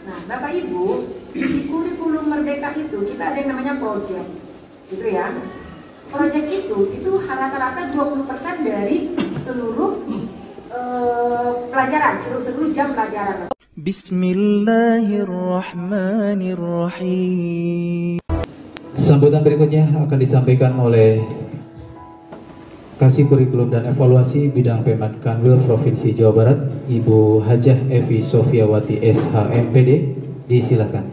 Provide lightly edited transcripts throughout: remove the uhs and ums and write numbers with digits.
Nah, Bapak Ibu, di kurikulum Merdeka itu kita ada yang namanya project, gitu ya. Project itu rata-rata 20% dari seluruh pelajaran, seluruh jam pelajaran. Bismillahirrahmanirrahim. Sambutan berikutnya akan disampaikan oleh Kasih Kurikulum dan Evaluasi Bidang Pemad Kanwil Provinsi Jawa Barat, Ibu Hajah Evi Sofiawati SHMPD. Disilakan.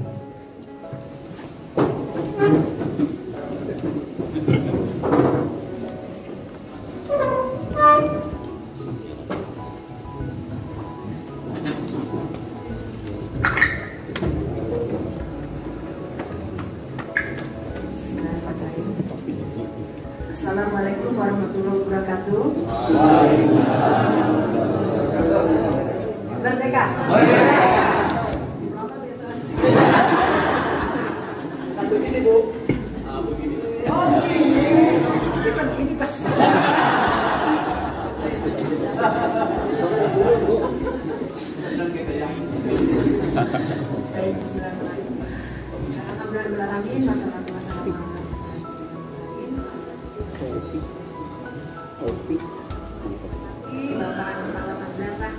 Assalamualaikum warahmatullahi wabarakatuh. Merdeka. Begini Bu. Begini. Oh, begini Pak. Baik, bismillahirrahmanirrahim. Alhamdulillahirrahmanirrahim. Wassalamualaikum. Bapak Kepala Madrasah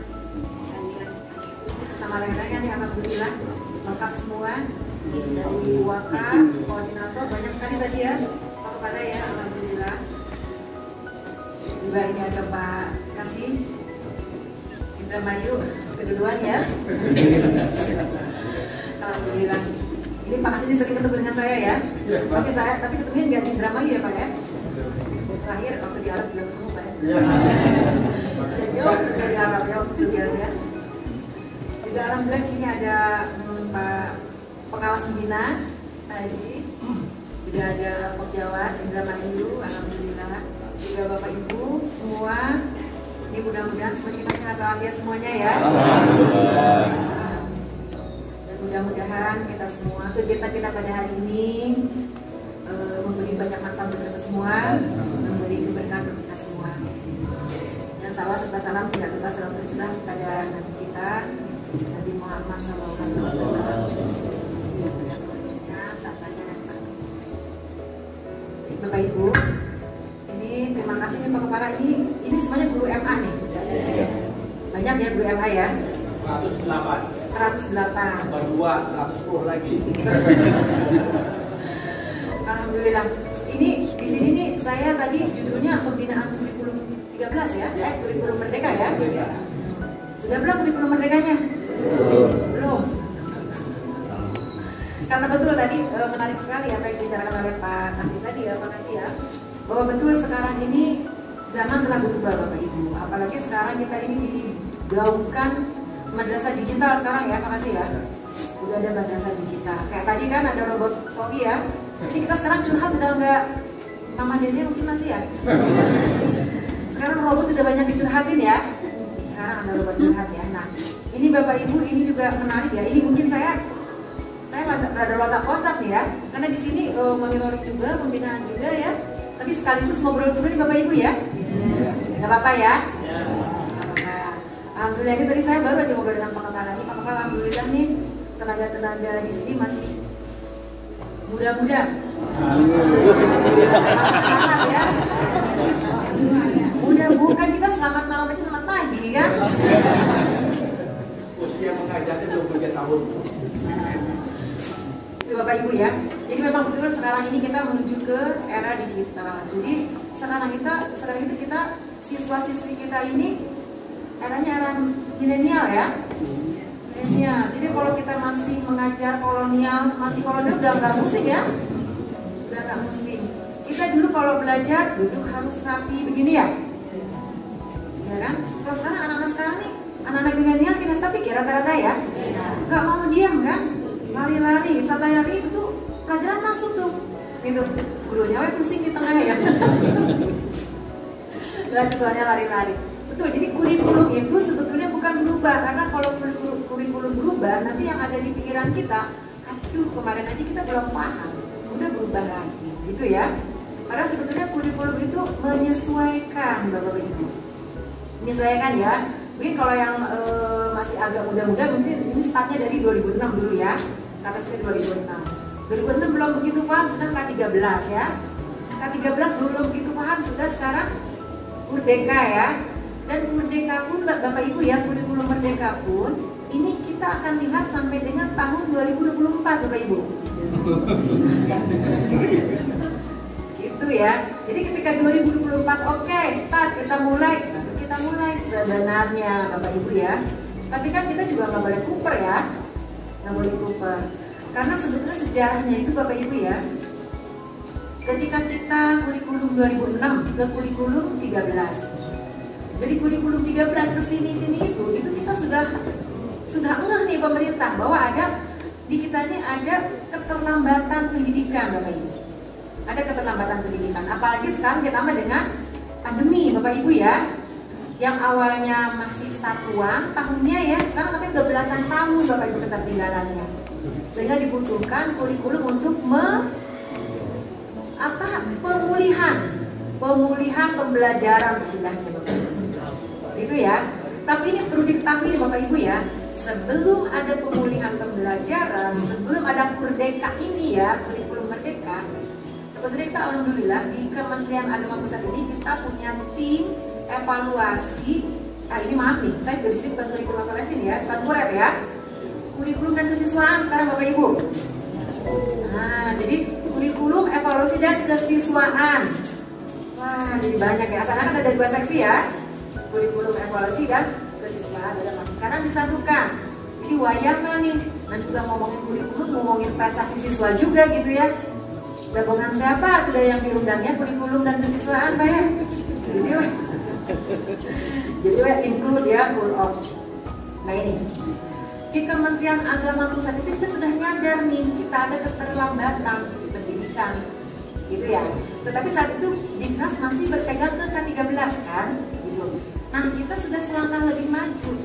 sama lain-lainnya nih, alhamdulillah lengkap semua dari wakaf, koordinator banyak sekali tadi ya Pak Kepala ya, alhamdulillah. Juga ini ada Pak Kasih Indramayu keduluan ya. Alhamdulillah. Ini Pak Kasih ini sering ketemu dengan saya ya. Tapi ketemunya nggak di Indramayu ya Pak ya. Terakhir waktu di Arab juga ketemu Pak ya. Jauh dari Arab ya juga ya. Juga alhamdulillah di sini ada Pak Pengawas Pembina tadi. Juga ada Pak Jawas Indramayu, alhamdulillah. Juga Bapak Ibu semua. Ini mudah-mudahan semuanya kita sehat walafiat semuanya ya. Dan mudah-mudahan kita semua kegiatan kita pada hari ini memberi banyak manfaat bagi kita semua, memberi keberkahan bagi kita semua. Dan salawat serta salam tidak lupa salam tercurah kepada Nabi kita, Nabi Muhammad SAW. Bapak Ibu, ini terima kasih nih Pak Kepala, ini semuanya guru MA nih. Banyak ya guru MA ya. 108. 108. Tambah 2, 110 lagi. Alhamdulillah. Ini di sini nih saya tadi judulnya pembinaan kurikulum 13 ya, kurikulum Merdeka ya. Sudah belum kurikulum Merdekanya? Belum. Karena betul tadi menarik sekali apa yang dibicarakan oleh Pak Kasih tadi ya, Pak Kasih ya, bahwa betul sekarang ini zaman telah berubah Bapak Ibu. Apalagi sekarang kita ini digaungkan madrasah digital sekarang ya Pak Kasih ya. Udah ada madrasah digital. Kayak tadi kan ada robot Sofi ya. Jadi kita sekarang curhat udah nggak Mama Dede mungkin masih ya. Sekarang robot udah banyak dicurhatin ya. Sekarang ada robot curhat ya. Nah ini Bapak Ibu ini juga menarik ya. Ini mungkin saya ada watak-watak nih ya. Karena di sini monitoring juga, pembinaan juga ya. Tapi sekaligus ngobrol juga nih Bapak Ibu ya. Nggak apa-apa ya. Alhamdulillah ini tadi saya baru aja ngobrol dengan Pak Kepala nih. Pak Kepala alhamdulillah nih tenaga-tenaga di sini masih muda-muda. Semangat ya. Muda bukan kita selamat malam aja selamat pagi kan. Usia mengajarnya 23 tahun. Itu Bapak Ibu ya. Jadi memang betul sekarang ini kita menuju ke era digital. Jadi sekarang itu kita siswa-siswi kita ini eranya era milenial ya. Milenial. Jadi kalau kita masih mengajar kolonial, masih kolonial udah nggak musim ya. Udah nggak musim. Kita dulu kalau belajar duduk harus rapi begini ya. Ya kan? Kalau sekarang anak-anak sekarang nih, anak-anak milenial kinestetik ya rata-rata ya. Nggak mau diam kan? Lari-lari, sampai lari itu pelajaran masuk tuh. Gitu. Gurunya pusing di tengah ya. Lah siswanya lari-lari. Betul, jadi kurikulum itu sebetulnya bukan berubah, karena kalau kurikulum berubah, nanti yang ada di pikiran kita, aduh kemarin aja kita belum paham, udah berubah lagi, gitu ya. Karena sebetulnya kurikulum itu menyesuaikan, Bapak Ibu, menyesuaikan ya. Mungkin kalau yang masih agak muda-muda, mungkin ini startnya dari 2006 dulu ya. Kata saya 2006. 2006 belum begitu paham, sudah K13 ya. K13 belum begitu paham, sudah sekarang Merdeka ya. Dan Merdeka pun Bapak Ibu ya, kurikulum Merdeka pun ini kita akan lihat sampai dengan tahun 2024 Bapak Ibu. Gitu ya. Jadi ketika 2024 oke, start kita mulai sebenarnya Bapak Ibu ya. Tapi kan kita juga nggak boleh kuper ya, nggak boleh kuper. Karena sebetulnya sejarahnya itu Bapak Ibu ya. Ketika kita kurikulum 2006 ke kurikulum 13. Dari kurikulum 13 ke sini itu kita sudah ngeh nih pemerintah bahwa ada di kita ini ada keterlambatan pendidikan Bapak Ibu. Ada keterlambatan pendidikan. Apalagi sekarang ditambah dengan pandemi Bapak Ibu ya. Yang awalnya masih satuan tahunnya ya, sekarang tapi 12-an tahun Bapak Ibu ketertinggalannya. Sehingga dibutuhkan kurikulum untuk pemulihan pembelajaran istilahnya Bapak Ibu. Itu ya. Tapi ini perlu diketahui Bapak Ibu ya, sebelum ada pemulihan pembelajaran, sebelum ada Merdeka ini ya, kurikulum Merdeka, sebetulnya kita alhamdulillah di Kementerian Agama Pusat ini kita punya tim evaluasi. Ini maaf nih, saya dari sini bukan kurikulum evaluasi nih ya, bukan murid ya. Kurikulum dan kesiswaan sekarang Bapak Ibu. Nah, jadi kurikulum evaluasi dan kesiswaan. Wah, jadi banyak ya. Asalnya kan ada 2 seksi ya. Kurikulum evaluasi dan kesiswaan sekarang disatukan. Jadi wayangnya nih, nanti udah ngomongin kurikulum, ngomongin prestasi siswa juga gitu ya. Gabungan siapa? Sudah yang diundangnya kurikulum dan kesiswaan Pak ya. Jadi include ya, full of. Nah ini di Kementerian Agama Pusat itu kita sudah nyadar nih kita ada keterlambatan di pendidikan, gitu ya. Tetapi saat itu Dinas masih berpegang ke K13 kan, gitu. Nah kita sudah selangkah lebih maju.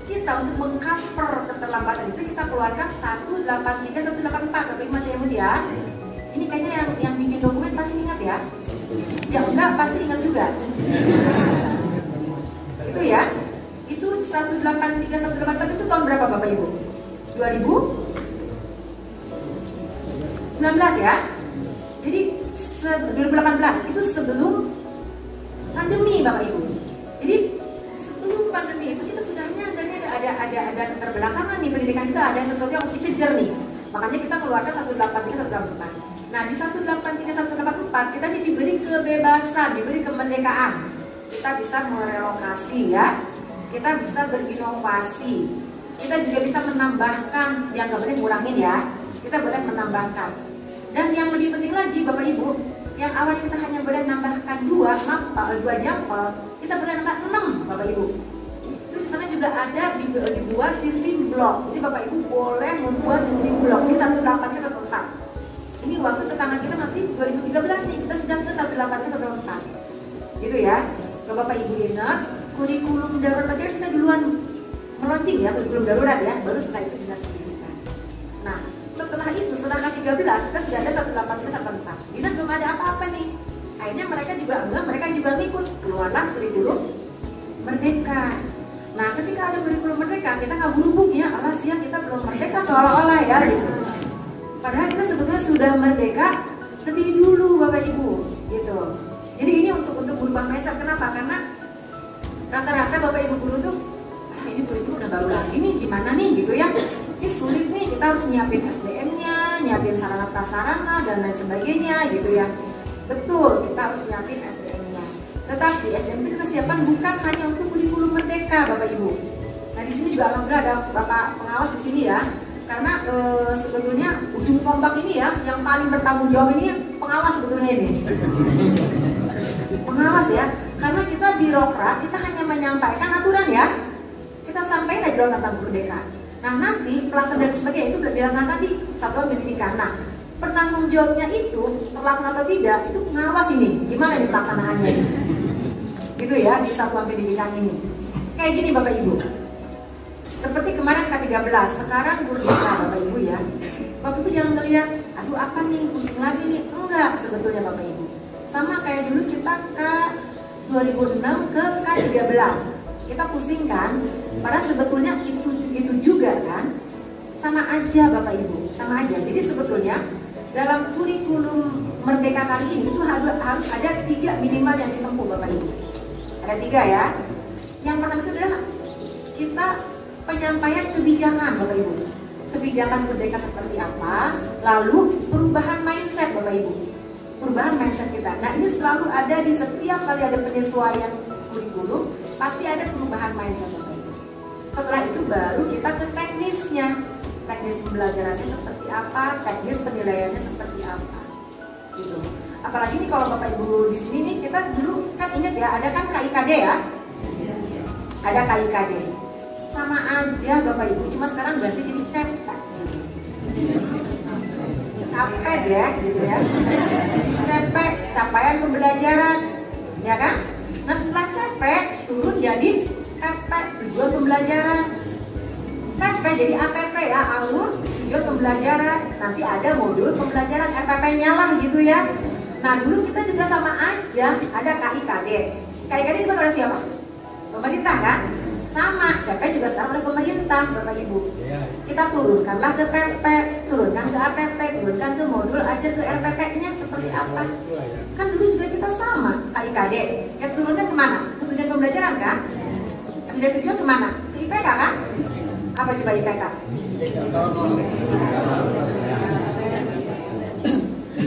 Kita untuk mengcover keterlambatan itu kita keluarkan 183, 184. Tapi masih ingat ya. Ini kayaknya yang bikin dokumen pasti ingat ya. Ya enggak pasti ingat juga. Itu ya. Itu 183, 184 itu tahun berapa Bapak Ibu? 2019 ya. Jadi 2018 itu sebelum pandemi Bapak Ibu. Jadi sebelum pandemi itu kita sudah nyadar ada keterbelakangan nih pendidikan kita, ada sesuatu yang harus dikejar nih. Makanya kita keluarkan 183, 184. Nah di 183, 184 kita diberi kebebasan, diberi kemerdekaan. Kita bisa merelokasi ya. Kita bisa berinovasi. Kita juga bisa menambahkan, yang nggak boleh ngurangin ya. Kita boleh menambahkan. Dan yang lebih penting lagi Bapak Ibu, yang awalnya kita hanya boleh menambahkan 2 jempol, kita boleh nambah 6 Bapak Ibu. Itu di sana juga ada dibuat sistem blok. Jadi Bapak Ibu boleh membuat sistem blok. Ini 184 ke 184. Ini waktu tetangga kita masih 2013 nih, kita sudah ke 184 ke 184. Gitu ya. Kalau Bapak Ibu ingat, kurikulum darurat aja kita duluan meluncing ya, kurikulum darurat ya, baru setelah itu dinas pendidikan. Nah, setelah itu, setelah K13, kita sudah ada 184, 184. Dinas belum ada apa-apa nih. Akhirnya mereka juga ngikut, keluarlah kurikulum Merdeka. Nah, ketika ada kurikulum Merdeka, kita nggak buru-buru ya, alah siap kita belum merdeka seolah-olah ya gitu. Padahal kita sebetulnya sudah merdeka lebih dulu Bapak Ibu, gitu. Jadi ini untuk berubah mindset. Kenapa? Karena rata-rata Bapak Ibu guru tuh, ini kurikulum udah baru lagi nih, gimana nih gitu ya. Ini sulit nih, kita harus nyiapin SDM-nya, nyiapin sarana prasarana dan lain sebagainya gitu ya. Betul, kita harus nyiapin SDM-nya. Tetapi SDM itu kita siapkan bukan hanya untuk kurikulum Merdeka Bapak Ibu. Nah di sini juga alhamdulillah ada Bapak pengawas di sini ya. Karena sebetulnya ujung tombak ini ya, yang paling bertanggung jawab ini pengawas sebetulnya ini. Pengawas ya, karena kita birokrat, kita hanya menyampaikan aturan ya. Kita sampaikan aja tentang Merdeka. Nah nanti pelaksanaan dan sebagainya itu dilaksanakan di satuan pendidikan. Nah penanggung jawabnya itu terlaksana atau tidak itu pengawas ini. Gimana nih pelaksanaannya? Gitu ya di satuan pendidikan ini. Kayak gini Bapak Ibu. Seperti kemarin K13, sekarang Merdeka Bapak Ibu ya. Bapak Ibu jangan melihat, aduh apa nih pusing lagi nih. Enggak sebetulnya Bapak Ibu. Sama kayak dulu kita ke 2006 ke K13. Kita pusing kan? Padahal sebetulnya itu juga kan sama aja Bapak Ibu, sama aja. Jadi sebetulnya dalam kurikulum Merdeka kali ini itu harus ada 3 minimal yang ditempuh Bapak Ibu. Ada 3 ya. Yang pertama itu adalah kita penyampaian kebijakan Bapak Ibu. Kebijakan merdeka seperti apa, lalu perubahan mindset Bapak Ibu. Perubahan mindset kita. Nah ini selalu ada di setiap kali ada penyesuaian kurikulum, pasti ada perubahan mindset Bapak Ibu. Setelah itu baru kita ke teknisnya. Teknis pembelajarannya seperti apa, teknis penilaiannya seperti apa. Gitu. Apalagi nih kalau Bapak Ibu di sini nih, kita dulu kan ingat ya, ada kan KIKD ya? Ada KIKD. Sama aja Bapak Ibu, cuma sekarang ganti jadi CEPEK gitu. Capek ya gitu ya. CEPEK, capaian pembelajaran, ya kan? Nah setelah CEPEK turun jadi TPEK, tujuan pembelajaran. TP jadi APP ya, alur tujuan pembelajaran. Nanti ada modul pembelajaran RPP-nya lah gitu ya. Nah dulu kita juga sama aja, ada KIKD. KIKD dibuat oleh siapa? Pemerintah kan? Sama, CP juga sekarang oleh pemerintah Bapak Ibu. Kita turunkanlah ke PP, turunkan ke APP, turunkan ke modul, aja ke RPP-nya seperti apa. Kan dulu juga kita sama, KIKD. Ya turunkan kemana? Ke tujuan pembelajaran kan? Tidak tujuan kemana? Ke IPK kan? Apa coba IPK?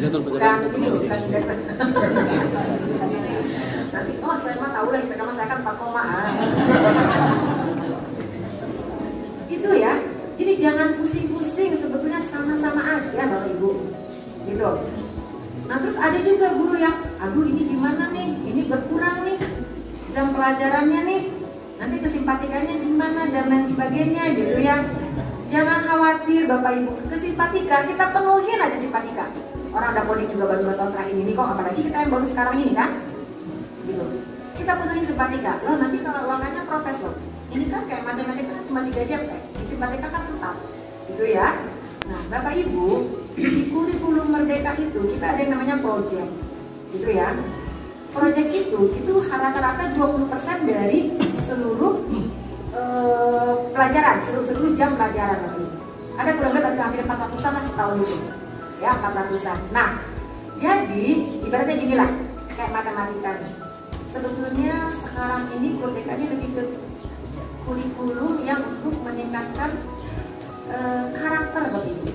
Bukan nanti, oh saya mah tahu lah IPK mah saya kan 4 koma. Itu ya. Jadi jangan pusing-pusing, sebetulnya sama-sama aja Bapak Ibu. Gitu. Nah terus ada juga guru yang, aduh ini gimana nih? Ini berkurang nih jam pelajarannya nih. Nanti kesimpatikannya gimana dan lain sebagainya gitu ya. Jangan khawatir Bapak Ibu, kesimpatika kita penuhin aja simpatika. Orang dapodik juga baru 2 tahun terakhir ini kok, apalagi kita yang baru sekarang ini kan. Gitu. Kita penuhin simpatika. Loh nanti kalau ulangannya protes loh. Ini kan kayak matematika kan cuma 3 jam kayak. Di simpatika kan 4. Gitu ya. Nah, Bapak Ibu, di kurikulum Merdeka itu kita ada yang namanya project. Gitu ya. Project itu rata-rata 20% dari seluruh pelajaran, seluruh jam pelajaran Bapak Ibu. Ada kurang lebih hampir 400-an lah setahun itu. Ya, 400-an. Nah, jadi ibaratnya gini lah, kayak matematika. Sebetulnya sekarang ini Merdekanya lebih ke kurikulum yang untuk meningkatkan karakter Bapak Ibu.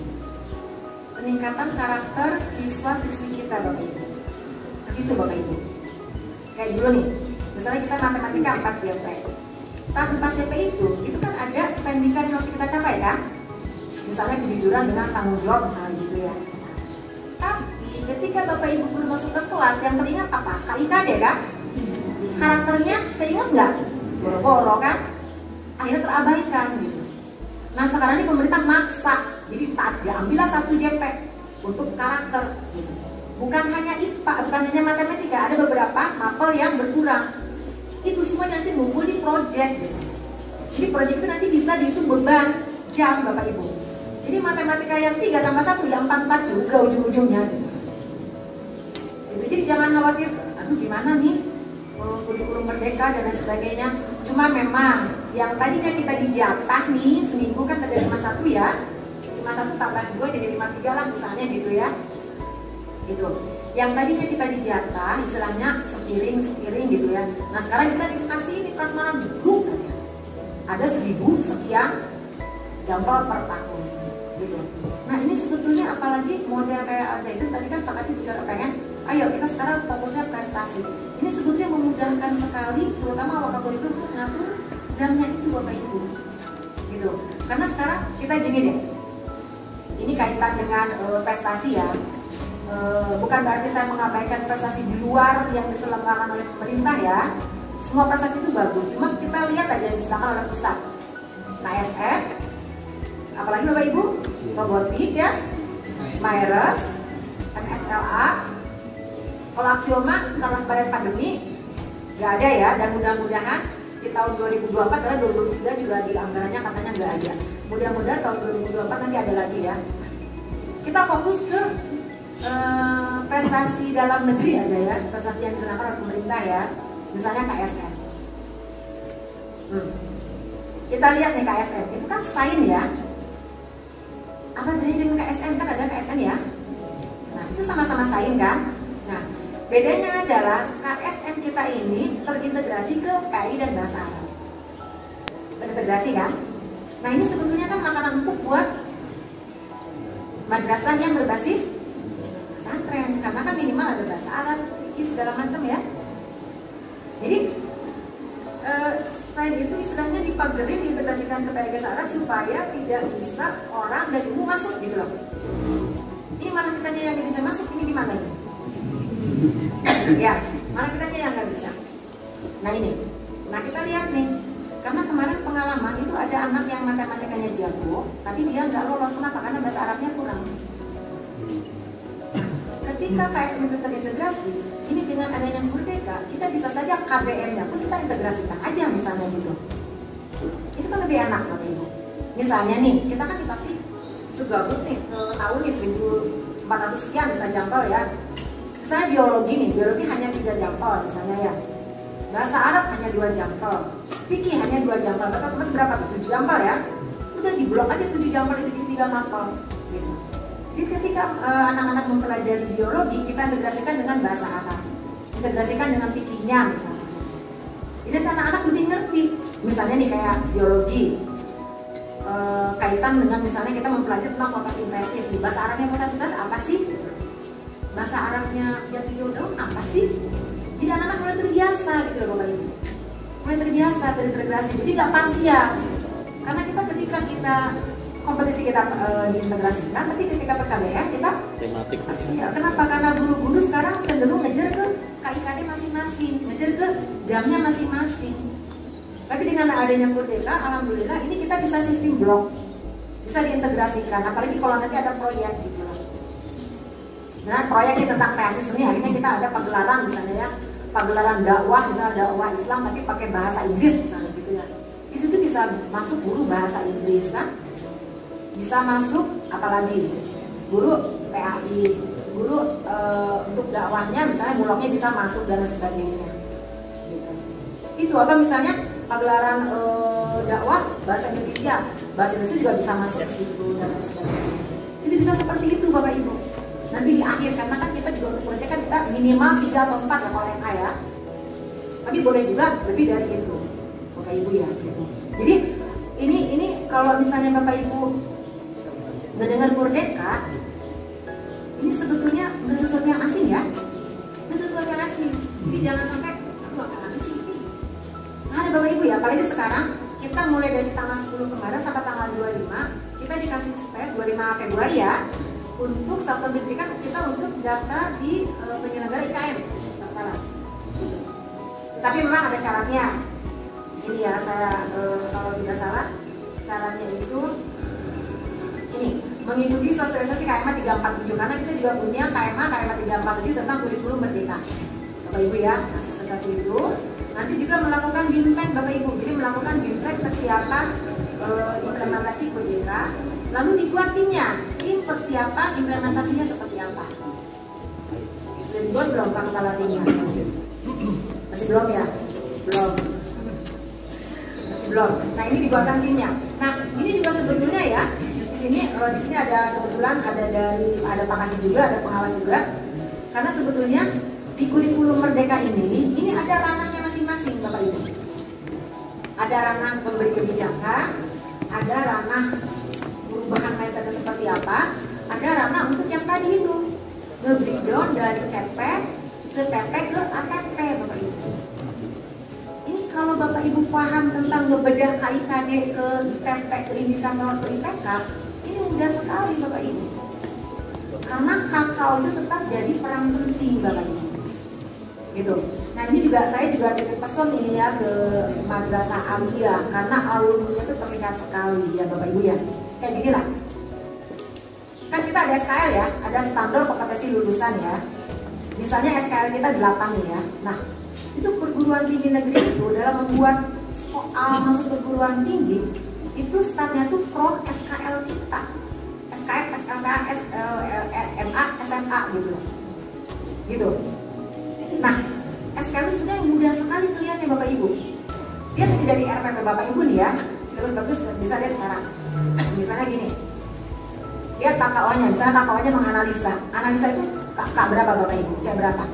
Peningkatan karakter siswa-siswi kita Bapak Ibu. Ke situ Bapak Ibu. Kayak dulu nih, misalnya kita matematika 4 JP. Saat 4 JP itu kan ada pendidikan yang harus kita capai kan? Misalnya kejujuran dengan tanggung jawab misalnya gitu ya. Tapi ketika Bapak Ibu belum masuk ke kelas, yang teringat apa? KIKD kan? Karakternya teringat nggak? Boro-boro kan? Akhirnya terabaikan gitu. Nah sekarang ini pemerintah maksa, jadi ambillah 1 JP untuk karakter gitu. Bukan hanya IPA, bukan hanya matematika, ada beberapa mapel yang berkurang. Itu semua nanti ngumpul di project. Jadi project itu nanti bisa dihitung beban jam Bapak Ibu. Jadi matematika yang 3 tambah 1 yang 4 juga ujung-ujungnya. Jadi jangan khawatir, aduh gimana nih kurikulum Merdeka dan lain sebagainya. Cuma memang yang tadinya kita dijatah nih seminggu kan ada 51 ya. 51 tambah 2 jadi 53 lah misalnya gitu ya. Gitu. Yang tadinya kita dijatah istilahnya sepiring gitu ya. Nah sekarang kita dikasih ini kelas mana dulu aja. Ada 1000 sekian jambal per tahun gitu. Nah ini sebetulnya apalagi model kayak Alza itu tadi kan Pak Kasih juga pengen ayo kita sekarang fokusnya prestasi. Ini sebetulnya memudahkan sekali terutama waktu itu untuk ngatur jamnya itu Bapak Ibu gitu. Karena sekarang kita gini deh, ini kaitan dengan prestasi ya. Bukan berarti saya mengabaikan prestasi di luar yang diselenggarakan oleh pemerintah ya. Semua prestasi itu bagus, cuma kita lihat aja yang diserahkan oleh pusat. KSF, apalagi Bapak Ibu, robotik ya, MyRes, MSLA. Kalau aksioma karena pada pandemi nggak ada ya, dan mudah-mudahan di tahun 2024 karena 2023 juga di anggarannya katanya nggak ada. Mudah-mudahan tahun 2024 nanti ada lagi ya. Kita fokus ke prestasi dalam negeri aja ya, prestasi yang diserahkan oleh pemerintah ya, misalnya KSN. Kita lihat nih KSM, itu kan sains ya. Apa bedanya dengan KSM? Kan ada KSM ya. Nah itu sama-sama sains kan. Nah bedanya adalah KSM kita ini terintegrasi ke PI dan bahasa Arab. Terintegrasi kan. Nah ini sebetulnya kan makanan empuk buat madrasah yang berbasis pesantren, karena kan minimal ada bahasa Arab, segala macam ya. Jadi sains itu istilahnya dipagerin, diintegrasikan ke bahasa Arab supaya tidak bisa orang dari umum masuk gitu loh. Ini malah kitanya yang bisa masuk, ini di mana ini? Ya, malah kitanya yang nggak bisa. Nah ini, nah kita lihat nih, karena kemarin pengalaman itu ada anak yang matematikanya jago, tapi dia nggak lolos. Kenapa? Karena bahasa Arabnya kurang. Ketika KSM itu terintegrasi, ini dengan adanya Merdeka, kita bisa saja KBM-nya pun kita integrasikan aja misalnya gitu. Itu kan lebih enak Bapak Ibu. Misalnya nih, kita kan dikasih segabut nih, setahun nih 1400 sekian bisa jangkau ya. Misalnya biologi nih, biologi hanya 3 jangkau misalnya ya. Bahasa Arab hanya 2 jangkau. Fikih hanya 2 jangkau. Bapak teman berapa? 7 jangkau ya. Udah di blok aja 7 jangkau itu 3 mapel gitu. Jadi ketika anak-anak mempelajari biologi, kita integrasikan dengan bahasa Arab, integrasikan dengan fikihnya misalnya. Jadi anak-anak lebih ngerti. Misalnya nih kayak biologi, kaitan dengan misalnya kita mempelajari tentang fotosintesis. Di bahasa Arabnya fotosintesis apa sih? Bahasa Arabnya jatuh daun apa sih? Jadi anak-anak mulai terbiasa gitu loh Bapak Ibu. Mulai terbiasa, terintegrasi. Jadi nggak parsial. Karena kita ketika kita kompetisi kita diintegrasikan, tapi ketika PKBM kita tematik. Ya, kenapa? Karena guru-guru sekarang cenderung ngejar ke KIKD masing-masing, ngejar ke jamnya masing-masing. Tapi dengan adanya Merdeka, alhamdulillah ini kita bisa sistem blok, bisa diintegrasikan. Apalagi kalau nanti ada proyek gitu. Nah proyek tentang kreasi seni, akhirnya kita ada pagelaran misalnya ya, pagelaran dakwah, misalnya dakwah Islam tapi pakai bahasa Inggris misalnya gitu ya. Di situ bisa masuk guru bahasa Inggris kan? Bisa masuk apalagi guru PAI, guru untuk dakwahnya misalnya bulognya bisa masuk dan sebagainya gitu. Itu apa misalnya pagelaran dakwah bahasa Indonesia juga bisa masuk ke situ dan sebagainya. Itu bisa seperti itu Bapak Ibu. Nanti di akhir, karena kan kita juga untuk proyek kan kita minimal 3 atau 4 ya kalau MA ya, tapi boleh juga lebih dari itu Bapak Ibu ya gitu. Jadi ini kalau misalnya Bapak Ibu mendengar Merdeka, ini sebetulnya nggak sesuatu yang asing ya, nggak sesuatu yang asing. Jadi jangan sampai aduh apa sih ini. Nah ada Bapak Ibu ya, apalagi sekarang kita mulai dari tanggal 10 kemarin sampai tanggal 25 kita dikasih space 25 Februari ya, untuk satuan pendidikan kita untuk daftar di penyelenggara IKM. Tapi memang ada syaratnya. Ini ya saya kalau tidak salah syaratnya itu ini mengikuti sosialisasi KMA 347, karena kita juga punya KMA 347 tentang kurikulum merdeka Bapak Ibu ya. Nah, sosialisasi itu nanti juga melakukan BIMTEK Bapak Ibu, jadi melakukan BIMTEK persiapan implementasi PJK, lalu dibuat timnya, tim persiapan implementasinya seperti apa. Sudah dibuat belum Pak Kepala timnya? Masih belum ya? Belum. Masih belum. Nah ini dibuatkan timnya. Nah ini juga sebetulnya ya, di sini ada kebetulan ada pengasih juga, ada pengawas juga. Karena sebetulnya di kurikulum merdeka ini ada ranahnya masing-masing Bapak Ibu. Ada ranah pemberi kebijakan, ada ranah perubahan mindset seperti apa, ada ranah untuk yang tadi itu nge-breakdown dari CP ke TP ke ATP Bapak Ibu. Ini kalau Bapak Ibu paham tentang ngebedah KIKD ke TP ke indikator ke IPK, ini mudah sekali Bapak Ibu. Karena kakao itu tetap jadi peran penting Bapak Ibu. Gitu. Nah ini juga saya juga titip pesan ini ya ke Madrasah Aliyah, karena alumni itu terlihat sekali ya Bapak Ibu ya. Kayak gini lah. Kan kita ada SKL ya, ada standar kompetensi lulusan ya. Misalnya SKL kita 8 nih ya. Nah, itu perguruan tinggi negeri itu dalam membuat soal masuk perguruan tinggi itu startnya tuh from SKL kita. SKL, SKL, MA, SMA gitu. Gitu. Nah, SKL itu sebenarnya mudah sekali kelihatan Bapak Ibu. Dia dari RPP Bapak Ibu nih ya, silabus bagus bisa dia sekarang. Misalnya gini, dia KKO-nya, misalnya KKO-nya menganalisa. Analisa itu K berapa Bapak Ibu? C berapa?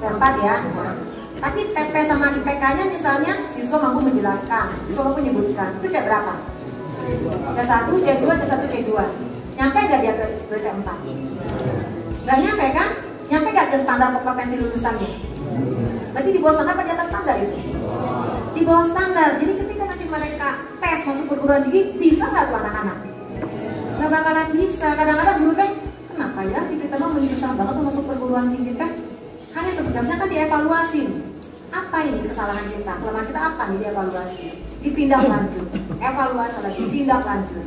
C4 ya. Nah, tapi TP sama IPK-nya misalnya siswa mampu menjelaskan, siswa mampu menyebutkan. Itu C berapa? C1, C2, C1, C2. Nyampe nggak dia ke C4? Nggak nyampe kan? Nyampe nggak ke standar kompetensi lulusannya? Berarti di bawah standar apa di atas standar itu? Di bawah standar. Jadi ketika nanti mereka tes masuk perguruan tinggi, bisa nggak tuh anak-anak? Nggak bakalan bisa. Kadang-kadang guru teh, kenapa ya kita mau susah banget tuh masuk perguruan tinggi kan? Hanya sebenarnya kan dievaluasi. Apa ini kesalahan kita? Kelemahan kita apa nih dievaluasi? Ditindak lanjut, evaluasi lagi, tindak lanjut.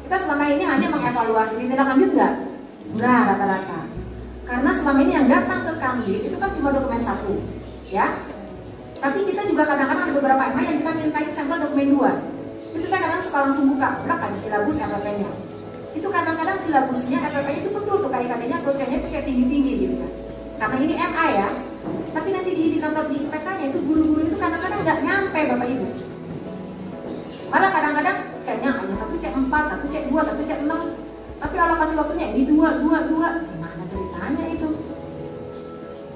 Kita selama ini hanya mengevaluasi, ditindak lanjut nggak? Nggak rata-rata. Karena selama ini yang datang ke kami itu kan cuma dokumen 1, ya. Tapi kita juga kadang-kadang ada beberapa MA yang kita mintain sampel dokumen 2. Itu kan kadang suka langsung buka, udah ada silabus RPP-nya. Itu kadang-kadang silabusnya RPP-nya itu betul tuh KIKD-nya, C-nya itu C tinggi-tinggi gitu kan. Karena ini MA ya. Tapi nanti di indikator di IPK-nya itu guru-guru itu kadang-kadang nggak nyampe Bapak Ibu. Malah kadang-kadang C-nya hanya 1 C4, 1 C2, 1 C6. Tapi alokasi waktunya ini 2. Gimana ceritanya itu?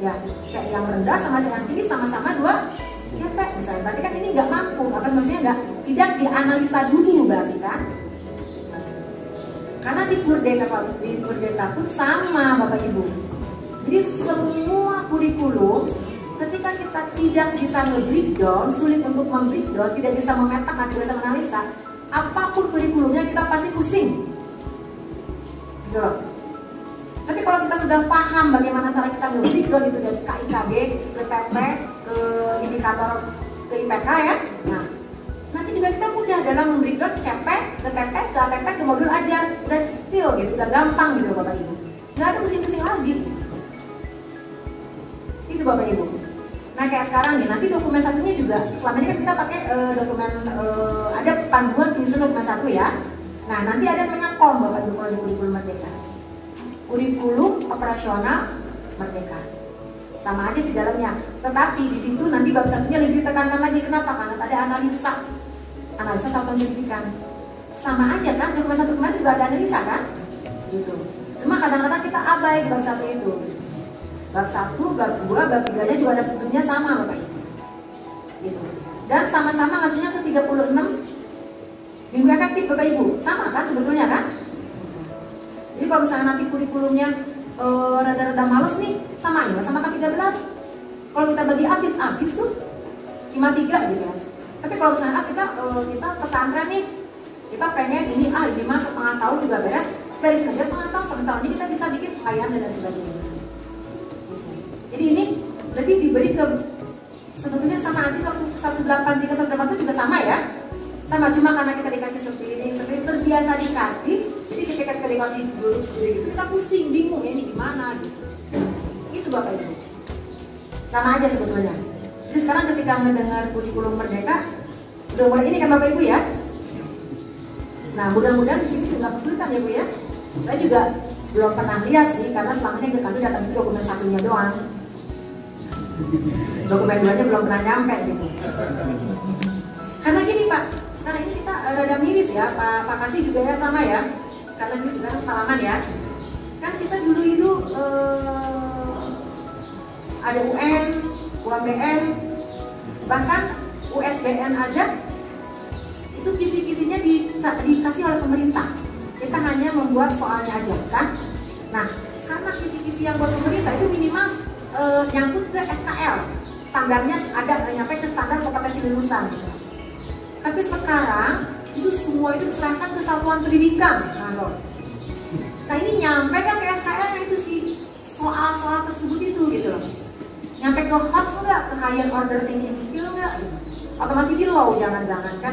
Ya, C yang rendah sama C yang tinggi sama-sama 2 CP misalnya. Berarti kan ini nggak mampu, apa maksudnya tidak dianalisa dulu berarti kan? Karena di Purdeka pun sama Bapak Ibu. Jadi semua kurikulum ketika kita tidak bisa nge-breakdown, sulit untuk mem-breakdown, tidak bisa memetakan, tidak bisa menganalisa, apapun kurikulumnya kita pasti pusing. Gitu loh. Tapi kalau kita sudah paham bagaimana cara kita nge-breakdown itu dari KIKD ke TP ke indikator ke IPK ya, nah nanti juga kita mudah dalam membreakdown CP ke TP ke ATP ke modul ajar, udah skill gitu, udah gampang gitu Bapak Ibu. Nggak ada pusing-pusing lagi. Itu Bapak Ibu. Nah kayak sekarang nih, nanti dokumen satunya juga selama ini kan kita pakai dokumen ada panduan penyusun dokumen 1 ya. Nah nanti ada namanya KOM Bapak Ibu kalau di kurikulum Merdeka. Kurikulum operasional Merdeka. Sama aja sih dalamnya. Tetapi di situ nanti bab satunya lebih ditekankan lagi. Kenapa? Karena ada analisa satuan pendidikan. Sama aja kan, dokumen 1 kemarin juga ada analisa kan? Gitu. Cuma kadang-kadang kita abai di bab 1 itu. Bab 1, bab 2, bab 3-nya juga ada strukturnya sama Bapak Ibu. Gitu. Dan sama-sama ngajunya ke 36 minggu efektif Bapak Ibu. Sama kan sebetulnya kan? Jadi kalau misalnya nanti kurikulumnya rada-rada males nih, samain sama ke 13. Kalau kita bagi habis tuh 53 gitu ya. Tapi kalau misalnya kita pesantren nih, kita pengen ini 5 setengah tahun juga beres kerja setengah tahun, sebentar lagi kita bisa bikin kekayaan dan sebagainya. Jadi ini lebih diberi ke sebetulnya sama aja kalau 183 188 itu juga sama ya. Sama, cuma karena kita dikasih seperti ini terbiasa dikasih, jadi ketika kita dikasih dulu gitu kita pusing, bingung ya ini gimana gitu. Itu Bapak Ibu. Sama aja sebetulnya. Jadi sekarang ketika mendengar kurikulum Merdeka, udah mulai ini kan Bapak Ibu ya. Nah mudah-mudahan di sini juga kesulitan ya Bu ya. Saya juga belum pernah lihat sih, karena selama ini kami datang itu dokumen 1-nya doang. Dokumen 2-nya belum pernah nyampe gitu. Karena gini Pak, sekarang ini kita rada miris ya, Pak Kasih juga ya sama ya. Karena ini juga pengalaman ya. Kan kita dulu itu ada UN, UABN, bahkan USBN aja itu kisi-kisinya dikasih oleh pemerintah. Kita hanya membuat soalnya aja kan. Nah, karena kisi-kisi yang buat pemerintah itu minimal nyangkut ke SKL, standarnya ada nyampe ke standar kompetensi lulusan. Tapi sekarang itu semua itu diserahkan ke satuan pendidikan. Nah ini nyampe kan ke SKL itu sih soal-soal tersebut itu gitu loh. Nyampe ke HOTS enggak, ke higher order thinking skill enggak? Atau masih di low jangan-jangan kan?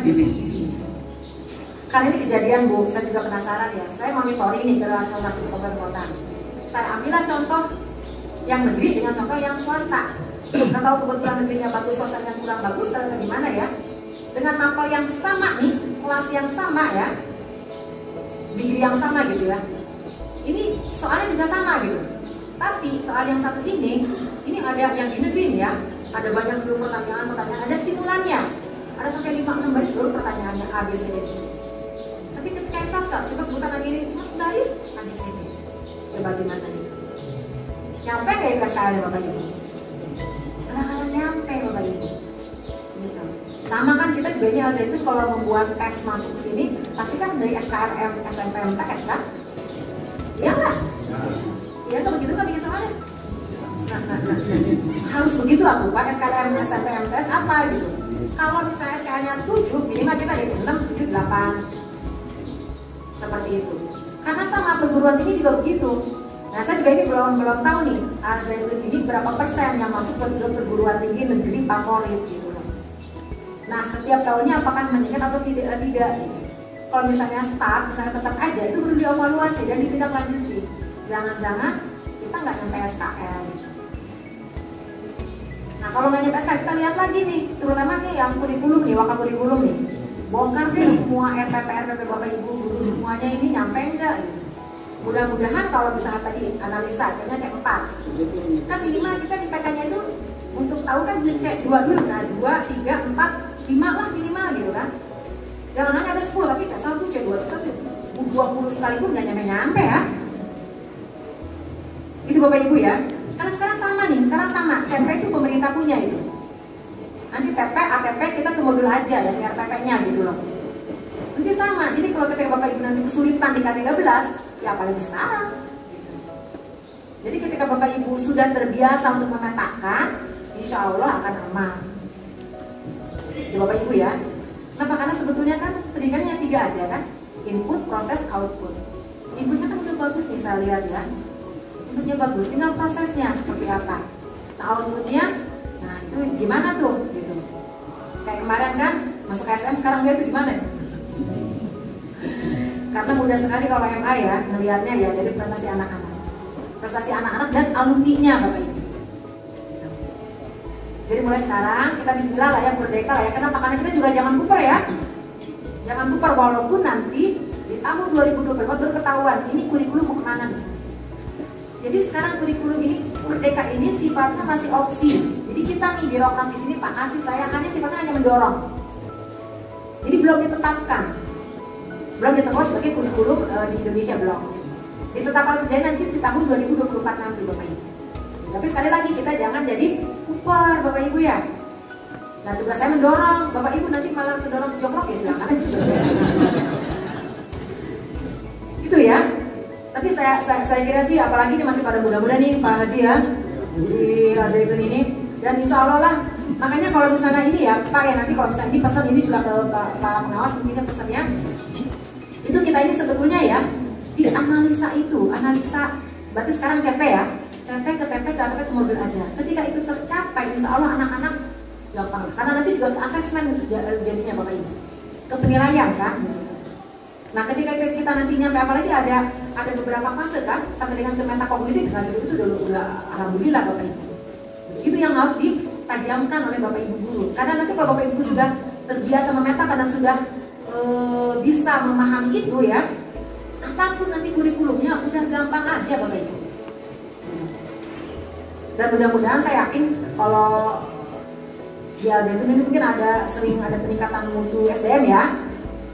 Karena ini kejadian Bu, saya juga penasaran ya. Saya monitoring nih ke salah satu kota. Saya ambillah contoh yang negeri dengan contoh yang swasta. Nggak tahu kebetulan negerinya bagus, swastanya kurang bagus atau gimana ya. Dengan mapel yang sama nih, kelas yang sama ya, degree yang sama gitu ya. Ini soalnya juga sama gitu. Tapi soal yang satu ini ada yang di negeri ya, Ada banyak dulu pertanyaan, ada stimulannya. Ada sampai 5-6 baris baru pertanyaannya A, B, C, D. Tapi ketika yang sasar, coba sebutan lagi ini, mas baris A, B, C, D. Coba gimana nih? Nyampe nggak ya SKL Bapak Ibu? Kalau nyampe Bapak Ibu. Gitu. Sama kan kita juga ini harus itu kalau membuat tes masuk ke sini, pasti kan dari SKRM, SNMPTN kan? Iya nggak? Iya nggak begitu nggak bikin soalnya? Harus begitu aku Pak, SKRM, SNMPTN apa gitu? Kalau misalnya SKL-nya 7, minimal kita dari 6, 7, 8 seperti itu. Karena sama perguruan tinggi juga begitu. Nah saya juga ini belum tahu nih, ada ini berapa persen yang masuk ke perguruan tinggi negeri favorit gitu. Nah setiap tahunnya apakah meningkat atau tidak gitu. Kalau misalnya start, misalnya tetap aja, itu perlu dievaluasi dan ditindaklanjuti. Jangan-jangan kita nggak nyampe SKL. Nah kalau nggak nyampe SKL, kita lihat lagi nih, terutama nih yang kurikulum nih, wakil kurikulum nih. Bongkar deh semua RPP Bapak Ibu guru semuanya ini nyampe enggak gitu. Mudah-mudahan kalau misalnya tadi analisa, akhirnya cek 4. Kan minimal kita di PK-nya itu untuk tahu kan cek 2 dulu, nah 2, 3, 4, 5 lah minimal gitu kan. Jangan hanya ada 10 tapi cek 1, cek 2, cek 1, 20 sekalipun nggak nyampe-nyampe ya. Itu Bapak Ibu ya. Karena sekarang sama nih, TP itu pemerintah punya itu. Nanti TP, ATP kita ke modul aja dari RPP-nya gitu loh. Nanti sama, jadi kalau ketika Bapak Ibu nanti kesulitan di K13, ya apalagi sekarang. Jadi ketika Bapak Ibu sudah terbiasa untuk memetakan, insya Allah akan aman. Jadi Bapak Ibu ya. Kenapa? Karena sebetulnya kan pendidikannya 3 aja kan, input, proses, output. Inputnya kan udah bagus nih saya lihat ya. Inputnya bagus, tinggal prosesnya seperti apa. Nah outputnya, nah itu gimana tuh? Gitu. Kayak kemarin kan masuk SM, sekarang dia tuh gimana? Karena mudah sekali kalau MA ya, melihatnya ya dari prestasi anak-anak. Prestasi anak-anak dan alumni-nya Bapak Ibu. Jadi mulai sekarang kita bismillah lah ya, merdeka lah ya. Kenapa? Karena kita juga jangan kuper ya. Jangan kuper walaupun nanti di tahun 2024 baru ketahuan ini kurikulum mau kemana nih. Jadi sekarang kurikulum ini, merdeka ini sifatnya masih opsi. Jadi kita nih birokrat di sini Pak kasih sayangannya sifatnya hanya mendorong. Jadi belum ditetapkan. Belum ditetapkan sebagai kurikulum di Indonesia belum. Ditetapkan terjadi nanti di tahun 2024 nanti Bapak Ibu. Tapi sekali lagi kita jangan jadi kuper Bapak Ibu ya. Nah tugas saya mendorong, Bapak Ibu nanti malah mendorong jokrok ya silakan. Gitu ya. Tapi saya kira sih apalagi ini masih pada muda-muda nih Pak Haji ya di Raja itu ini. Dan insya Allah lah. Makanya kalau misalnya ini ya Pak ya nanti kalau misalnya ini pesan ini juga ke Pak pengawas mungkin pesannya. Itu kita ini sebetulnya ya di analisa itu, analisa berarti sekarang CP ya, CP ke TP ke ATP ke mobil aja. Ketika itu tercapai, insya Allah anak-anak gampang. Karena nanti juga ke asesmen jadinya Bapak Ibu, ke penilaian kan. Nah ketika kita nanti nyampe apalagi ada beberapa fase kan, sampai dengan ke meta kognitif misalnya itu udah alhamdulillah Bapak Ibu. Itu yang harus ditajamkan oleh Bapak Ibu guru. Karena nanti kalau Bapak Ibu sudah terbiasa memeta, kadang sudah bisa memahami itu ya, apapun nanti kurikulumnya udah gampang aja Bapak Ibu. Dan mudah-mudahan saya yakin kalau di Al-Zaitun ini mungkin sering ada peningkatan mutu SDM ya.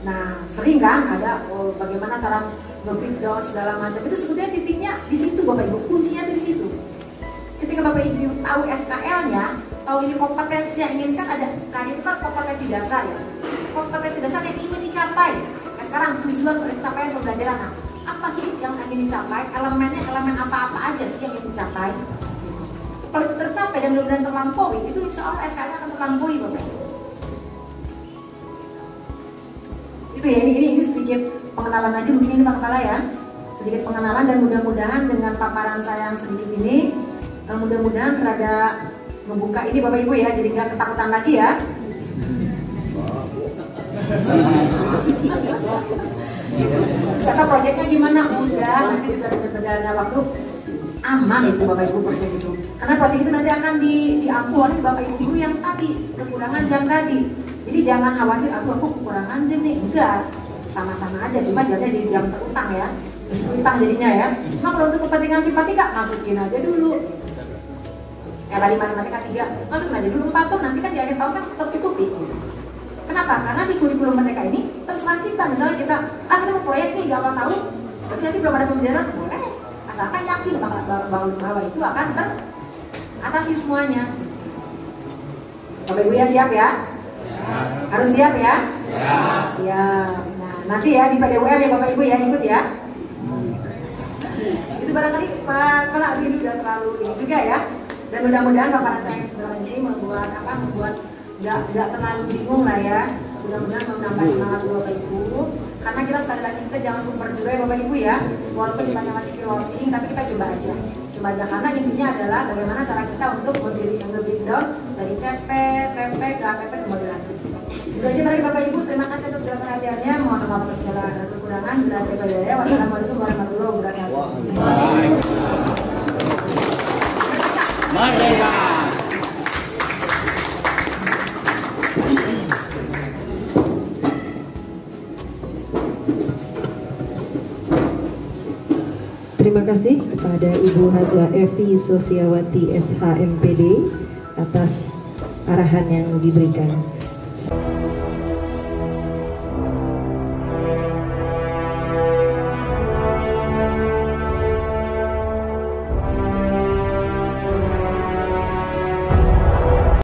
Nah sering kan ada bagaimana cara nge-breakdown segala macam, itu sebetulnya titiknya di situ Bapak Ibu, kuncinya di situ. Ketika Bapak Ibu tahu SKL-nya, tahu ini kompetensi yang inginkan ada, kan itu kan kompetensi dasar ya. Kompetensi dasar yang ingin dicapai. Nah, sekarang tujuan pencapaian pembelajaran apa sih yang ingin dicapai? Elemennya elemen apa-apa aja sih yang ingin dicapai? Kalau itu tercapai dan mudah-mudahan terlampaui, itu insya Allah SKL akan terlampaui Bapak Ibu. Itu ya, ini sedikit pengenalan aja mungkin ini Pak Kepala ya. Sedikit pengenalan dan mudah-mudahan dengan paparan saya yang sedikit ini, mudah-mudahan rada membuka ini Bapak Ibu ya, jadi nggak ketakutan lagi ya. Kata proyeknya gimana? Udah, nanti juga dengan berjalannya waktu aman itu Bapak Ibu proyek itu. Karena proyek itu nanti akan diampu oleh Bapak Ibu guru yang tadi kekurangan jam tadi. Jadi jangan khawatir, aku kekurangan jam nih. Enggak, sama-sama aja, cuma jamnya di jam terutang ya. Utang jadinya ya. Cuma kalau untuk kepentingan simpatika masukin aja dulu. Lari matematika 3, masukin aja dulu 4 toh, nanti kan di akhir tahun kan tertutupi. Kenapa? Karena di kurikulum mereka ini terserah kita, misalnya kita mau proyek nih di awal tahun, tapi nanti belum ada pembelajaran, boleh, asalkan yakin bahwa itu akan teratasi semuanya. Bapak Ibu ya siap ya? Harus siap ya? Siap. Nah nanti ya di PDWM ya Bapak Ibu ya, ikut ya. Itu barangkali Pak Kala ini udah terlalu ini juga ya. Dan mudah-mudahan paparan saya yang sebenarnya ini membuat nggak terlalu bingung lah ya. Mudah-mudahan menambah semangat Bapak Ibu. Karena kita sekali lagi kita jangan lupa juga ya Bapak Ibu ya. Walaupun sifatnya masih piloting, tapi kita coba aja. Karena intinya adalah bagaimana cara kita untuk berdiri yang lebih down dari CP, TP, ke APP ke modelasi. Itu aja dari Bapak Ibu. Terima kasih atas segala perhatiannya. Mohon maaf atas segala kekurangan. Bila ada daya. Wassalamualaikum warahmatullahi wabarakatuh. Merdeka. Terima kasih kepada Ibu Hajah Evi Sofiawati SH MPD atas arahan yang diberikan.